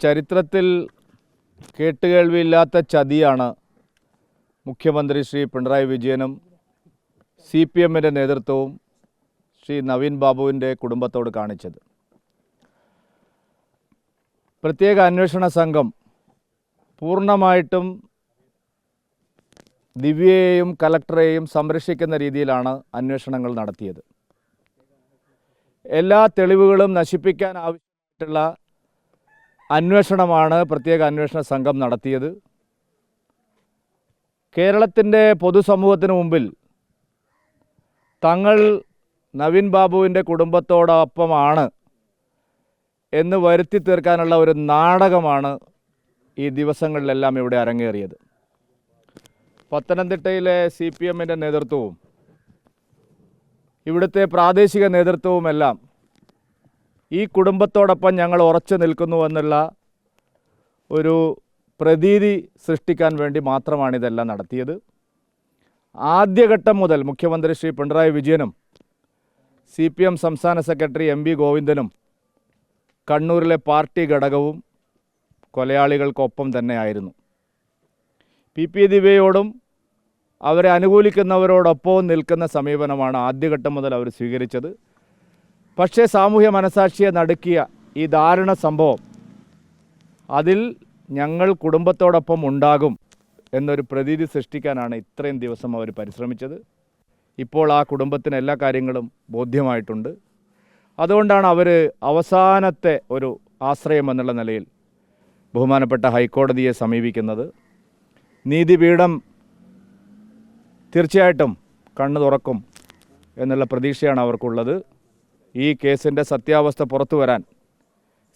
ചരിത്രത്തിൽ കേട്ടുകേൾവിയില്ലാത്ത ചതിയാണ് മുഖ്യമന്ത്രി ശ്രീ പിണറായി വിജയനും CPMൻ്റെ നേതൃത്വവും ശ്രീ നവീൻ ബാബുവിൻ്റെ കുടുംബത്തോട് കാണിച്ചത്. പ്രത്യേക അന്വേഷണ സംഘം പൂർണ്ണമായിട്ടും ദിവ്യയെയും കലക്ടറെയും സംരക്ഷിക്കുന്ന രീതിയിലാണ് അന്വേഷണങ്ങൾ നടത്തിയത്. എല്ലാ തെളിവുകളും നശിപ്പിക്കാൻ ആവശ്യമായിട്ടുള്ള അന്വേഷണമാണ് പ്രത്യേക അന്വേഷണ സംഘം നടത്തിയത്. കേരളത്തിൻ്റെ പൊതുസമൂഹത്തിന് മുമ്പിൽ തങ്ങൾ നവീൻ ബാബുവിൻ്റെ കുടുംബത്തോടൊപ്പമാണ് എന്ന് വരുത്തി തീർക്കാനുള്ള ഒരു നാടകമാണ് ഈ ദിവസങ്ങളിലെല്ലാം ഇവിടെ അരങ്ങേറിയത്. പത്തനംതിട്ടയിലെ CPMൻ്റെ നേതൃത്വവും ഇവിടുത്തെ പ്രാദേശിക നേതൃത്വവുമെല്ലാം ഈ കുടുംബത്തോടൊപ്പം ഞങ്ങൾ ഉറച്ചു നിൽക്കുന്നുവെന്നുള്ള ഒരു പ്രതീതി സൃഷ്ടിക്കാൻ വേണ്ടി മാത്രമാണ് ഇതെല്ലാം നടത്തിയത്. ആദ്യഘട്ടം മുതൽ മുഖ്യമന്ത്രി ശ്രീ പിണറായി വിജയനും CPM സംസ്ഥാന സെക്രട്ടറി MV ഗോവിന്ദനും കണ്ണൂരിലെ പാർട്ടി ഘടകവും കൊലയാളികൾക്കൊപ്പം തന്നെയായിരുന്നു. PP ദിവ്യയോടും അവരെ അനുകൂലിക്കുന്നവരോടൊപ്പവും നിൽക്കുന്ന സമീപനമാണ് ആദ്യഘട്ടം മുതൽ അവർ സ്വീകരിച്ചത്. പക്ഷേ സാമൂഹ്യ മനസാക്ഷിയെ നടുക്കിയ ഈ ദാരുണ സംഭവം, അതിൽ ഞങ്ങൾ കുടുംബത്തോടൊപ്പം ഉണ്ടാകും എന്നൊരു പ്രതീതി സൃഷ്ടിക്കാനാണ് ഇത്രയും ദിവസം അവർ പരിശ്രമിച്ചത്. ഇപ്പോൾ ആ കുടുംബത്തിന് എല്ലാ കാര്യങ്ങളും ബോധ്യമായിട്ടുണ്ട്. അതുകൊണ്ടാണ് അവർ അവസാനത്തെ ഒരു ആശ്രയം എന്നുള്ള നിലയിൽ ബഹുമാനപ്പെട്ട ഹൈക്കോടതിയെ സമീപിക്കുന്നത്. നീതിപീഠം തീർച്ചയായിട്ടും കണ്ണു തുറക്കും എന്നുള്ള പ്രതീക്ഷയാണ് അവർക്കുള്ളത്. ഈ കേസിൻ്റെ സത്യാവസ്ഥ പുറത്തു വരാൻ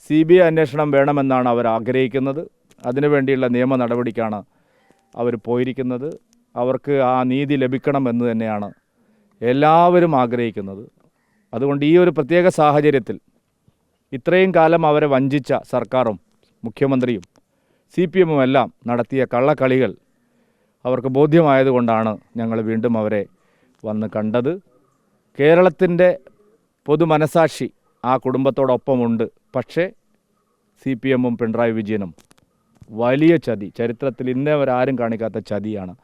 CBI അന്വേഷണം വേണമെന്നാണ് അവർ ആഗ്രഹിക്കുന്നത്. അതിനുവേണ്ടിയുള്ള നിയമ നടപടിക്കാണ് അവർ പോയിരിക്കുന്നത്. അവർക്ക് ആ നീതി ലഭിക്കണമെന്ന് തന്നെയാണ് എല്ലാവരും ആഗ്രഹിക്കുന്നത്. അതുകൊണ്ട് ഈ ഒരു പ്രത്യേക സാഹചര്യത്തിൽ ഇത്രയും കാലം അവരെ വഞ്ചിച്ച സർക്കാരും മുഖ്യമന്ത്രിയും CPMും എല്ലാം നടത്തിയ കള്ളക്കളികൾ അവർക്ക് ബോധ്യമായതുകൊണ്ടാണ് ഞങ്ങൾ വീണ്ടും അവരെ വന്ന് കണ്ടത്. കേരളത്തിൻ്റെ പൊതുമനസാക്ഷി ആ കുടുംബത്തോടൊപ്പമുണ്ട്. പക്ഷേ CPMും പിണറായി വിജയനും വലിയ ചതി, ചരിത്രത്തിൽ ഇന്നേവരാരും കാണിക്കാത്ത ചതിയാണ്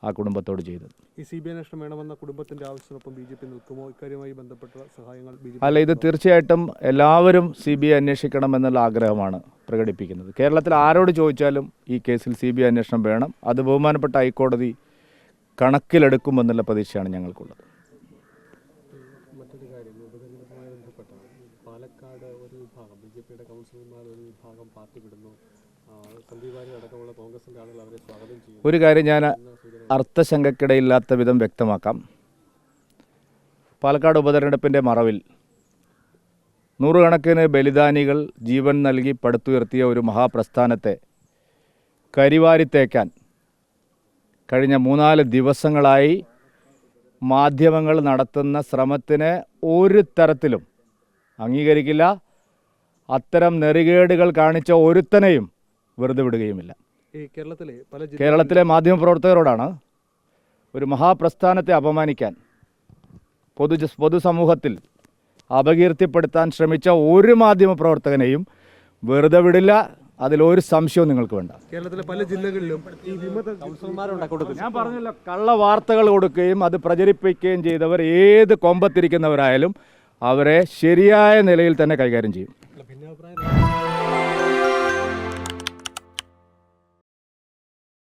ആ കുടുംബത്തോട് ചെയ്തത്. ഈ CBI അന്വേഷണം വേണമെന്ന കുടുംബത്തിൻ്റെ ആവശ്യത്തിനൊപ്പം BJP നിൽക്കുമോ? ഇക്കാര്യവുമായി ബന്ധപ്പെട്ട സഹായങ്ങൾ അല്ല, ഇത് തീർച്ചയായിട്ടും എല്ലാവരും CBI അന്വേഷിക്കണമെന്നുള്ള ആഗ്രഹമാണ് പ്രകടിപ്പിക്കുന്നത്. കേരളത്തിൽ ആരോട് ചോദിച്ചാലും ഈ കേസിൽ CBI അന്വേഷണം വേണം. അത് ബഹുമാനപ്പെട്ട ഹൈക്കോടതി കണക്കിലെടുക്കുമെന്നുള്ള പ്രതീക്ഷയാണ് ഞങ്ങൾക്കുള്ളത്. മറ്റൊരു കാര്യം, ഉപതെരഞ്ഞെടുപ്പുമായി ബന്ധപ്പെട്ടാണ് പാലക്കാട് ഒരു വിഭാഗം BJPയുടെ കൗൺസിലർമാർ ഒരു വിഭാഗം പാർട്ടി വിടുന്നു. സന്ദീപ് വാര്യർ അടക്കമുള്ള കോൺഗ്രസിൻ്റെ ആളുകൾ അവരെ സ്വാഗതം ചെയ്യും. ഒരു കാര്യം ഞാൻ അർത്ഥശങ്കക്കിടയില്ലാത്ത വിധം വ്യക്തമാക്കാം. പാലക്കാട് ഉപതെരഞ്ഞെടുപ്പിൻ്റെ മറവിൽ നൂറുകണക്കിന് ബലിദാനികൾ ജീവൻ നൽകി പടുത്തുയർത്തിയ ഒരു മഹാപ്രസ്ഥാനത്തെ കരിവാരിത്തേക്കാൻ കഴിഞ്ഞ 3-4 ദിവസങ്ങളായി മാധ്യമങ്ങൾ നടത്തുന്ന ശ്രമത്തിന് ഒരു തരത്തിലും അംഗീകരിക്കില്ല. അത്തരം നെറികേടുകൾ കാണിച്ച ഒരുത്തനെയും വെറുതെ വിടുകയുമില്ല. കേരളത്തിലെ മാധ്യമപ്രവർത്തകരോടാണ് ഒരു മഹാപ്രസ്ഥാനത്തെ അപമാനിക്കാൻ, പൊതുസമൂഹത്തിൽ അപകീർത്തിപ്പെടുത്താൻ ശ്രമിച്ച ഒരു മാധ്യമപ്രവർത്തകനെയും വെറുതെ വിടില്ല. അതിലൊരു സംശയവും നിങ്ങൾക്ക് വേണ്ട. കേരളത്തിലെ പല ജില്ലകളിലും ഞാൻ പറഞ്ഞല്ലോ, കള്ള വാർത്തകൾ കൊടുക്കുകയും അത് പ്രചരിപ്പിക്കുകയും ചെയ്തവർ ഏത് കൊമ്പത്തിരിക്കുന്നവരായാലും അവരെ ശരിയായ നിലയിൽ തന്നെ കൈകാര്യം ചെയ്യും.